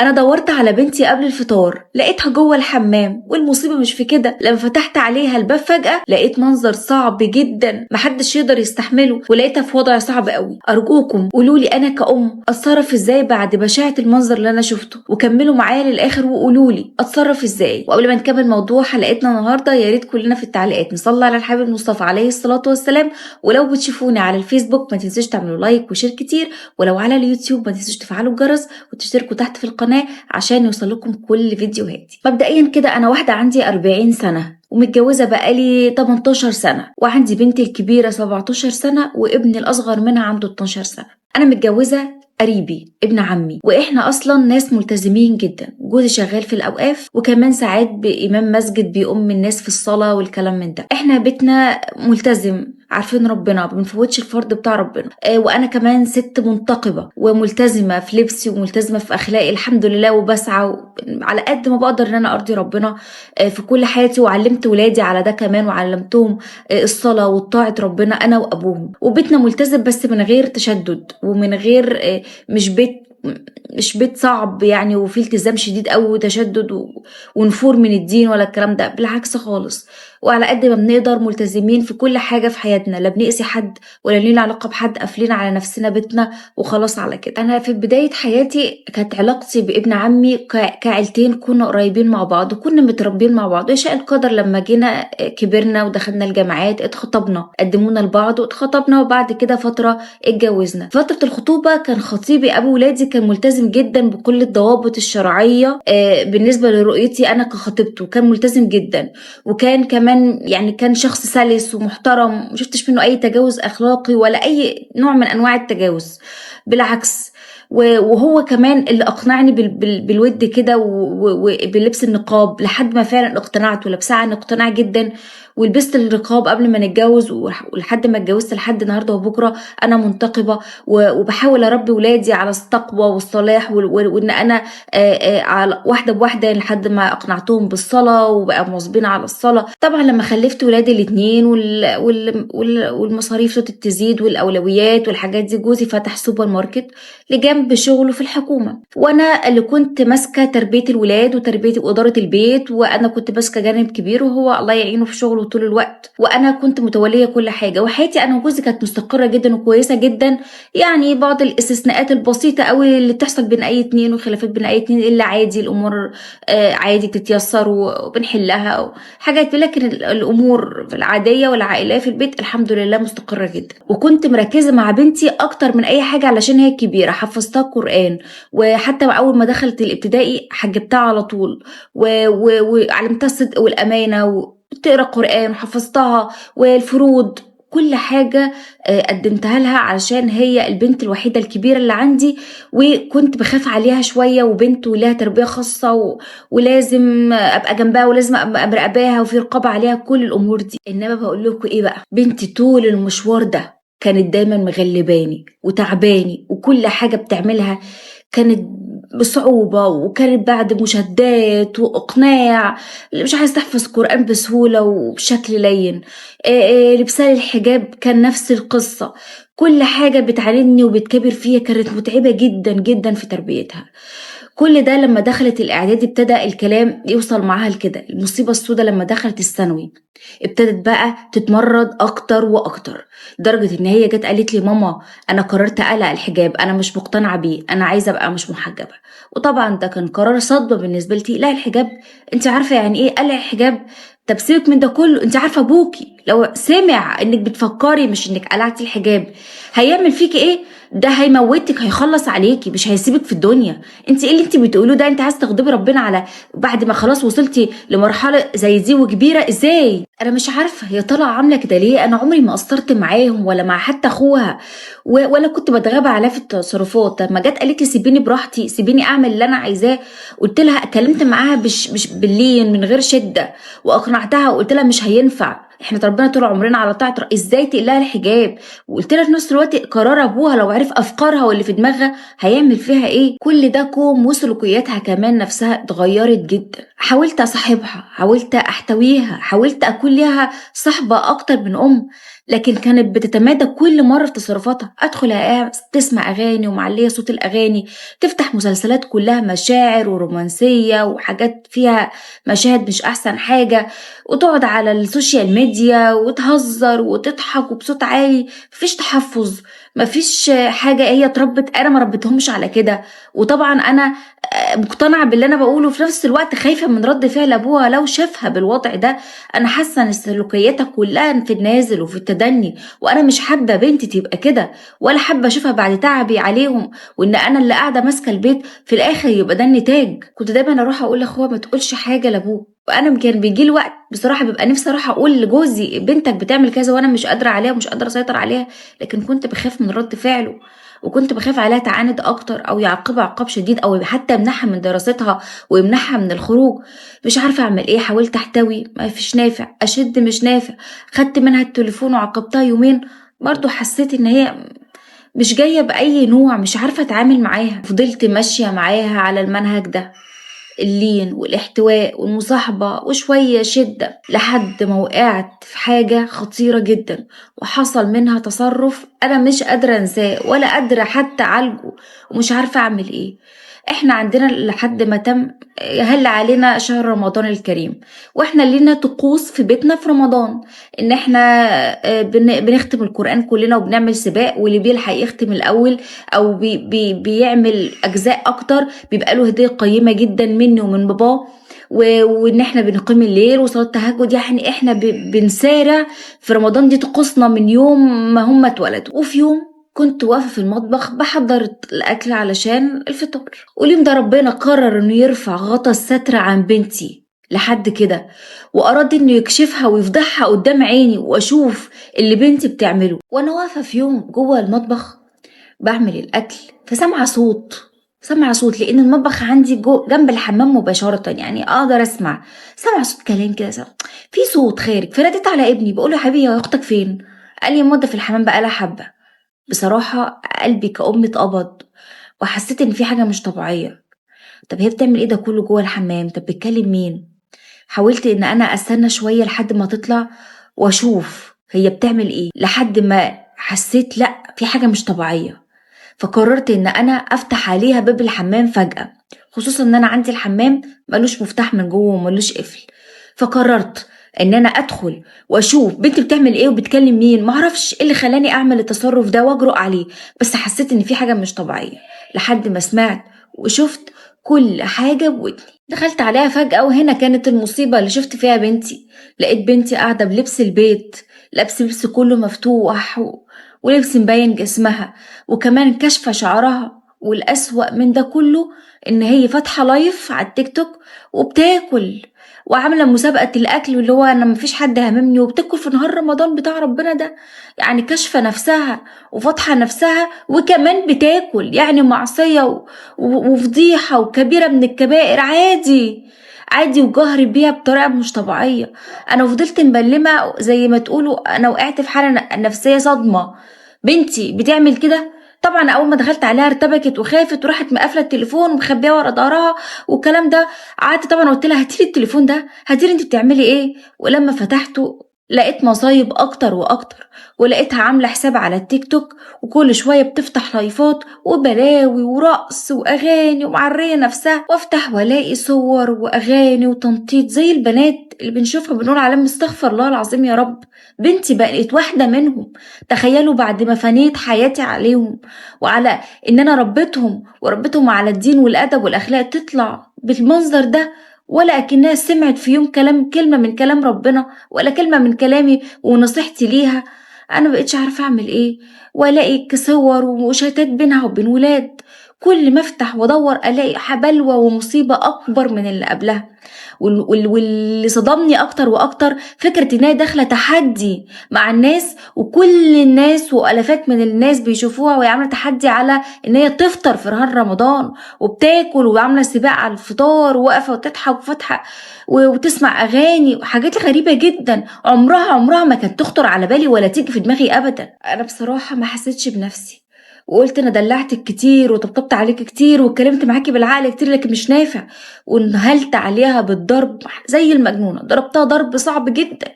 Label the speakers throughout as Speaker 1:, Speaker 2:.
Speaker 1: انا دورت على بنتي قبل الفطار، لقيتها جوه الحمام، والمصيبه مش في كده، لما فتحت عليها الباب فجاه لقيت منظر صعب جدا محدش يقدر يستحمله، ولقيتها في وضع صعب قوي. ارجوكم قولولي انا كأم اتصرف ازاي بعد بشاعه المنظر اللي انا شفته، وكملوا معايا للاخر وقولولي اتصرف ازاي. وقبل ما نكمل موضوع حلقتنا النهارده، يا ريت كلنا في التعليقات نصلي على الحبيب المصطفى عليه الصلاه والسلام. ولو بتشوفوني على الفيسبوك ما تنسوش تعملوا لايك وشير كتير، ولو على اليوتيوب ما تنسوش تفعلوا الجرس وتشتركوا تحت في القناة عشان يوصلكم كل فيديوهاتي. مبدئيا كده انا واحدة عندي 40 سنة ومتجوزة بقالي 18 سنة، وعندي بنتي الكبيرة 17 سنة وابني الأصغر منها عنده 12 سنة. أنا متجوزة قريبي ابن عمي، واحنا اصلا ناس ملتزمين جدا. جوزي شغال في الاوقاف، وكمان ساعات بامام مسجد بيقوم الناس في الصلاه والكلام من ده. احنا بيتنا ملتزم، عارفين ربنا، ما بنفوتش الفرض بتاع ربنا. وانا كمان ست منتقبه وملتزمه في لبسي وملتزمه في اخلاقي الحمد لله، وبسعى على قد ما بقدر ان انا ارضي ربنا في كل حياتي. وعلمت ولادي على ده كمان، وعلمتهم الصلاه وطاعه ربنا انا وابوهم. وبيتنا ملتزم بس من غير تشدد، ومن غير مش بيت مش بيت صعب يعني وفيه التزام شديد قوي وتشدد ونفور من الدين ولا الكلام ده، بالعكس خالص. وعلى قد ما بنقدر ملتزمين في كل حاجة في حياتنا، لا بنقسي حد ولا لينا علاقة بحد، قافلين على نفسنا بيتنا وخلاص على كده. أنا في بداية حياتي كانت علاقتي بابن عمي كعيلتين، كنا قريبين مع بعض وكنا متربين مع بعض. ويشاء القدر لما جينا كبرنا ودخلنا الجامعات اتخطبنا، قدمونا لبعض واتخطبنا، وبعد كده فترة اتجوزنا. فترة الخطوبة كان خطيبي أبو ولادي كان ملتزم جدا بكل الضوابط الشرعية بالنسبة لرؤيتي أنا كخطيبته، كان ملتزم جدا. وكان كمان يعني كان شخص سلس ومحترم، مشفتش منه أي تجاوز أخلاقي ولا أي نوع من أنواع التجاوز، بالعكس. وهو كمان اللي أقنعني بالود كده وبلبس النقاب، لحد ما فعلا اقتنعت ولبسها عن اقتناع جدا. ولبست النقاب قبل ما نتجوز، ولحد ما اتجوزت لحد النهارده وبكره انا منتقبه، وبحاول اربي ولادي على التقوى والصلاح، وان انا على واحده بواحده لحد ما اقنعتهم بالصلاه وبقى مواظبين على الصلاه. طبعا لما خلفت ولادي الاثنين والمصاريف تزيد والاولويات والحاجات دي، جوزي فتح سوبر ماركت لجنب شغله في الحكومه، وانا اللي كنت ماسكه تربيه الولاد وتربيه واداره البيت، وانا كنت ماسكه جانب كبير، وهو الله يعينه في شغله طول الوقت. وانا كنت متوليه كل حاجه، وحياتي انا وجوزي كانت مستقره جدا وكويسه جدا. يعني بعض الاستثناءات البسيطه قوي اللي بتحصل بين اي اتنين وخلافات بين اي اتنين، الا عادي الامور عادي تتيسر وبنحلها حاجات، لكن الامور العاديه والعائليه في البيت الحمد لله مستقره جدا. وكنت مركزه مع بنتي اكتر من اي حاجه علشان هي كبيره، حفظتها قران، وحتى اول ما دخلت الابتدائي حجبتها على طول، وعلمتها الصدق والامانه، تقرا قرآن وحفظتها والفروض، كل حاجة قدمتها لها علشان هي البنت الوحيدة الكبيرة اللي عندي، وكنت بخاف عليها شوية، وبنت ولها تربية خاصة ولازم أبقى جنبها ولازم أبقى مراقباها وفي رقابة عليها كل الأمور دي. إنما بقول لكم إيه بقى، بنتي طول المشوار ده كانت دايما مغلباني وتعباني، وكل حاجة بتعملها كانت بصعوبة، وكانت بعد مشادات وإقناع. مش عايز تحفظ قرآن بسهولة وبشكل لين، لبسها الحجاب كان نفس القصة. كل حاجة بتعاندني وبتكبر فيها، كانت متعبة جدا جدا في تربيتها. كل ده لما دخلت الإعدادي ابتدى الكلام يوصل معاها لكده. المصيبة السوداء لما دخلت الثانوي ابتدت بقى تتمرد أكتر وأكتر، لدرجة إن هي جت قالت لي ماما أنا قررت أقلع الحجاب، أنا مش مقتنعة بيه، أنا عايزة أبقى مش محجبة. وطبعا ده كان قرار صدمة بالنسبة لي. لا الحجاب، أنت عارفة يعني إيه قلع الحجاب؟ طب سيبك من ده كله، أنت عارفة أبوكي لو سمع إنك بتفكري مش إنك قلعتي الحجاب هيعمل فيكي إيه؟ ده هيموتك، هيخلص عليكي، مش هيسيبك في الدنيا. انت ايه اللي انت بتقوله ده؟ انت عايز تغضبي ربنا على بعد ما خلاص وصلتي لمرحله زي دي وكبيره؟ ازاي؟ انا مش عارفه هي طالعه عامله كده ليه. انا عمري ما قصرت معاهم ولا مع حتى اخوها، ولا كنت بتغابى عليها في التصرفات. لما جت قالت لي سيبيني براحتي، سيبيني اعمل اللي انا عايزاه، قلت لها اتكلمت معاها مش باللين من غير شده، واقنعتها وقلت لها مش هينفع، احنا اتربينا طول عمرنا على طاعه، ازاي تقلها الحجاب؟ وقلت لها في نفس الوقت قرار ابوها لو عرف افكارها واللي في دماغها هيعمل فيها ايه. كل ده كوم، وسلوكياتها كمان نفسها اتغيرت جدا. حاولت اصاحبها، حاولت احتويها، حاولت اكون ليها صحبه اكتر من ام، لكن كانت بتتمادى كل مرة في تصرفاتها، أدخل ألاقيها تسمع أغاني ومعلية صوت الأغاني، تفتح مسلسلات كلها مشاعر ورومانسية وحاجات فيها مشاهد مش أحسن حاجة، وتقعد على السوشيال ميديا وتهزر وتضحك وبصوت عالي، مفيش تحفظ، مفيش حاجة. هي اتربت، أنا ما ربيتهمش على كده. وطبعا أنا مقتنعة باللي أنا بقوله، في نفس الوقت خايفة من رد فعل أبوها لو شافها بالوضع ده. أنا حاسة إن سلوكياتها كلها في النازل وفي التدني، وأنا مش حابة بنتي تبقى كده، ولا حابة أشوفها بعد تعبي عليهم وإن أنا اللي قاعدة ماسكة البيت في الآخر يبقى ده النتاج. كنت دايما أروح أقول لأخوها ما تقولش حاجة لأبوه، وأنا كان بيجي لي وقت بصراحة بيبقى نفسي أروح أقول لجوزي بنتك بتعمل كذا وأنا مش قادرة عليها ومش قادرة أسيطر عليها، لكن كنت بخاف من رد فعله، وكنت بخاف عليها تعاند أكتر أو يعاقبها عقاب شديد أو حتى يمنعها من دراستها ويمنعها من الخروج. مش عارفة أعمل إيه، حاولت أحتوي ما فيش نافع، أشد مش نافع، خدت منها التليفون وعاقبتها يومين، برضو حسيت إن هي مش جاية بأي نوع، مش عارفة أتعامل معاها. فضلت ماشية معاها على المنهج ده، اللين والاحتواء والمصاحبة وشوية شدة، لحد ما وقعت في حاجة خطيرة جدا، وحصل منها تصرف أنا مش قادرة أنساه ولا قادرة حتى أعالجه، ومش عارفة أعمل إيه. إحنا عندنا لحد ما تم هل علينا شهر رمضان الكريم، وإحنا لينا طقوس في بيتنا في رمضان، إن إحنا بنختم القرآن كلنا وبنعمل سباق، واللي بيلحق يختم الأول أو بيعمل أجزاء أكتر بيبقى له هدية قيمة جدا مني ومن باباه. وان احنا بنقيم الليل وصلاة التهجد، يعني احنا بنسارع في رمضان. دي طقوسنا من يوم ما هم اتولدوا. وفي يوم كنت واقفة في المطبخ بحضر الأكل علشان الفطار، وليم ده ربنا قرر انه يرفع غطا الستر عن بنتي لحد كده، وأراد انه يكشفها ويفضحها قدام عيني واشوف اللي بنتي بتعمله. وانا واقفة في يوم جوه المطبخ بعمل الأكل، سامعة صوت لأن المطبخ عندي جنب الحمام مباشرة، يعني أقدر أسمع. سامعة صوت كلام كده، في صوت خارج. فناديت على ابني بقول له يا حبيبي يا أختك فين؟ قال لي مدة في الحمام بقالها حبة. بصراحة قلبي كأم اتقبض، وحسيت إن في حاجة مش طبيعية. طب هي بتعمل إيه ده كله جوه الحمام؟ طب بتكلم مين؟ حاولت إن أنا أستنى شوية لحد ما تطلع وأشوف هي بتعمل إيه، لحد ما حسيت لأ في حاجة مش طبيعية. فقررت ان انا افتح عليها باب الحمام فجأة، خصوصا ان انا عندي الحمام ملوش مفتاح من جوه وملوش قفل. فقررت ان انا ادخل واشوف بنتي بتعمل ايه وبتكلم مين. معرفش ايه اللي خلاني اعمل التصرف ده واجرؤ عليه، بس حسيت ان في حاجة مش طبيعية لحد ما سمعت وشفت كل حاجة بودني. دخلت عليها فجأة، وهنا كانت المصيبة اللي شفت فيها بنتي. لقيت بنتي قاعدة بلبس البيت، لبس كله مفتوح ولبس مبين جسمها، وكمان كشفة شعرها. والأسوأ من ده كله إن هي فاتحة لايف على التيك توك وبتاكل، وعاملة مسابقة الأكل، واللي هو أنا مفيش حد هممني، وبتاكل في نهار رمضان بتاع ربنا ده. يعني كشفة نفسها وفاتحة نفسها وكمان بتاكل، يعني معصية وفضيحة وكبيرة من الكبائر. عادي وجهر بيها بطريقة مش طبيعية. أنا فضلت مبلمة زي ما تقولوا، أنا وقعت في حالة نفسية صدمة. بنتي بتعمل كده. طبعا اول ما دخلت عليها ارتبكت وخافت وراحت مقفله التليفون ومخبيه ورا ظهرها والكلام ده. قعدت طبعا قلت لها هاتيلي التليفون ده، هاتيلي انت بتعملي ايه. ولما فتحته لقيت مصايب اكتر واكتر، ولقيتها عامله حساب على التيك توك وكل شويه بتفتح لايفات وبلاوي ورقص واغاني ومعريه نفسها، وافتح والاقي صور واغاني وتنطيط زي البنات اللي بنشوفها بنقول عليهم استغفر الله العظيم يا رب. بنتي بقت واحده منهم. تخيلوا بعد ما فنيت حياتي عليهم وعلى ان انا ربيتهم على الدين والادب والاخلاق، تطلع بالمنظر ده، ولا اكنها سمعت في يوم كلمه من كلام ربنا ولا كلمه من كلامي ونصيحتي ليها. انا بقيتش عارفه اعمل ايه، والاقي صور وشتات بينها وبين ولاد. كل ما افتح وادور الاقي بلوى ومصيبه اكبر من اللي قبلها. واللي صدمني اكتر واكتر فكرة ان هي داخلة تحدي مع الناس، وكل الناس والافات من الناس بيشوفوها وهي عاملة تحدي على ان هي تفطر في نهار رمضان، وبتاكل وعاملة سباق على الفطار وواقفة وتضحك وفاتحة وتسمع اغاني وحاجات غريبة جدا. عمرها ما كانت تخطر على بالي ولا تيجي في دماغي ابدا. انا بصراحة ما حسيتش بنفسي، وقلت انا دلعتك كتير وطبطبت عليك كتير واتكلمت معاكي بالعقل كتير، لكن مش نافع. وانهلت عليها بالضرب زي المجنونة، ضربتها ضرب صعب جدا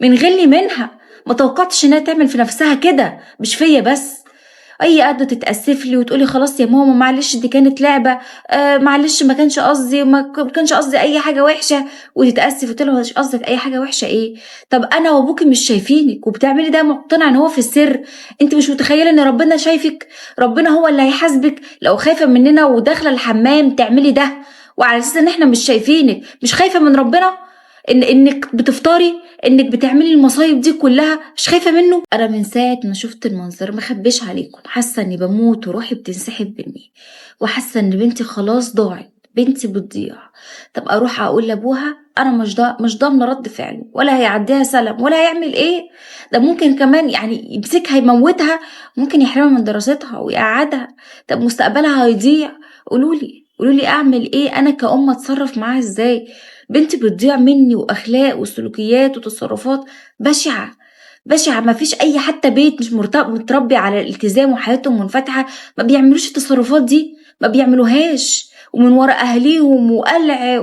Speaker 1: من غلي منها. ما توقعتش انها تعمل في نفسها كده، مش فيا بس. هي قاعدة تتأسف لي وتقولي خلاص يا ماما معلش دي كانت لعبة، معلش ما كانش قصدي، ما كانش قصدي أي حاجة وحشة، وتتأسف. قلت لها مش قصدك أي حاجة وحشة إيه؟ طب أنا وأبوكي مش شايفينك وبتعملي ده مقتنعة إن هو في السر. أنت مش متخيلة إن ربنا شايفك؟ ربنا هو اللي هيحاسبك لو خايفة مننا وداخلة الحمام تعملي ده، وعلى أساس إن إحنا مش شايفينك. مش خايفة من ربنا انك بتفطري، انك بتعملي المصايب دي كلها؟ مش خايفه منه؟ انا من ساعه ما شفت المنظر ما خبيش عليكم حاسه اني بموت وروحي بتنسحب مني، وحاسه ان بنتي خلاص ضاعت، بنتي بتضيع. طب اروح اقول لابوها؟ انا مش ضامنه رد فعله، ولا هيعديها سلام، ولا هيعمل ايه. ده ممكن كمان يعني يمسكها يموتها، ممكن يحرمها من دراستها ويقعدها. طب مستقبلها هيضيع. قولولي اعمل ايه انا كأم؟ اتصرف معاها ازاي؟ بنتي بتضيع مني، واخلاق وسلوكيات وتصرفات بشعه بشعه. ما فيش اي حتى بيت مش متربي على الالتزام وحياتهم منفتحه ما بيعملوش التصرفات دي، ما بيعملوهاش، ومن ورا اهليهم وقلع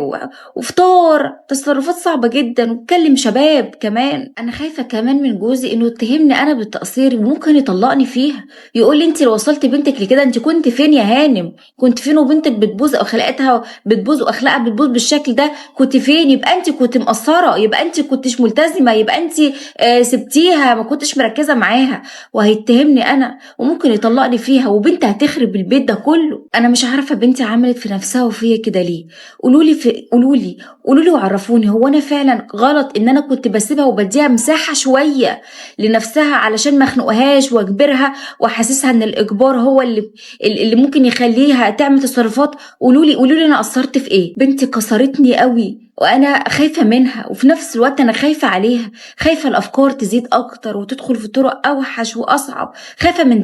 Speaker 1: وفطار. تصرفات صعبه جدا، وتكلم شباب كمان. انا خايفه كمان من جوزي انه يتهمني انا بالتقصير، وممكن يطلقني فيها. يقول لي انت لو وصلت بنتك لكده انت كنت فين يا هانم؟ كنت فين وبنتك بتبوظ اخلاقها بتبوظ واخلاقها بتبوظ بالشكل ده؟ كنت فين؟ يبقى انت كنت مقصره، يبقى انت كنتش ملتزمه، يبقى انت سبتيها ما كنتش مركزه معاها. وهيتهمني انا، وممكن يطلقني فيها، وبنتي هتخرب البيت ده كله. انا مش عارفه بنتي عملت في نفسها وفيا كده ليه. قولولي وعرفوني، هو انا فعلا غلط ان انا كنت بسيبها وبديها مساحه شويه لنفسها علشان ما اخنقهاش واجبرها واحسسها ان الاجبار هو اللي ممكن يخليها تعمل تصرفات؟ قولولي انا قصرت في ايه؟ بنتي كسرتني قوي، وانا خايفه منها، وفي نفس الوقت انا خايفه عليها. خايفه الافكار تزيد اكتر وتدخل في طرق اوحش واصعب. خايفه من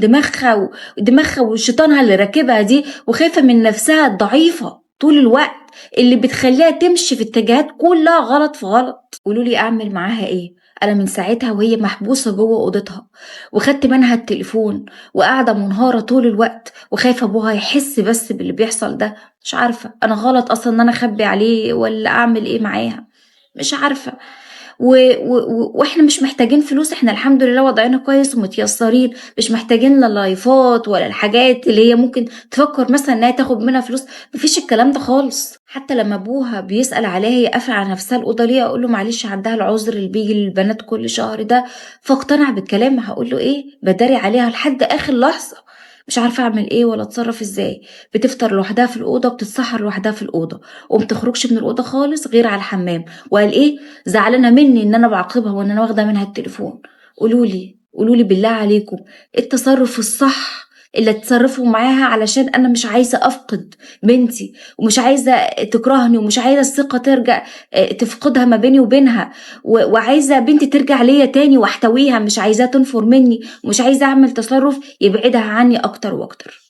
Speaker 1: دماغها وشيطانها اللي راكبها دي، وخايفه من نفسها الضعيفه طول الوقت اللي بتخليها تمشي في اتجاهات كلها غلط في غلط. قولولي اعمل معاها ايه؟ انا من ساعتها وهي محبوسه جوه اوضتها، وخدت منها التليفون، وقاعده منهاره طول الوقت، وخايفه ابوها يحس بس باللي بيحصل ده. مش عارفه انا غلط اصلا ان انا اخبي عليه، ولا اعمل ايه معاها؟ مش عارفه. واحنا مش محتاجين فلوس، احنا الحمد لله وضعنا كويس ومتيسرين، مش محتاجين لا لايفات ولا الحاجات اللي هي ممكن تفكر مثلا انها تاخد منها فلوس. مفيش الكلام ده خالص. حتى لما ابوها بيسأل عليها هي قافله على نفسها الاوضه ليه، اقول له معلش عندها العذر اللي بيجي للبنات كل شهر ده. فاقتنع بالكلام. هقول له ايه؟ بداري عليها لحد اخر لحظه. مش عارفه اعمل ايه ولا اتصرف ازاي. بتفطر لوحدها في الاوضه، بتتسحر لوحدها في الاوضه، ومتخرجش من الاوضه خالص غير على الحمام. وقال ايه؟ زعلانه مني ان انا بعاقبها وان انا واخده منها التليفون. قولولي بالله عليكم إيه التصرف الصح اللي اتصرفوا معاها، علشان انا مش عايزه افقد بنتي، ومش عايزه تكرهني، ومش عايزه الثقه ترجع تفقدها ما بيني وبينها، وعايزه بنتي ترجع ليا تاني واحتويها، مش عايزاها تنفر مني، ومش عايزه اعمل تصرف يبعدها عني اكتر واكتر.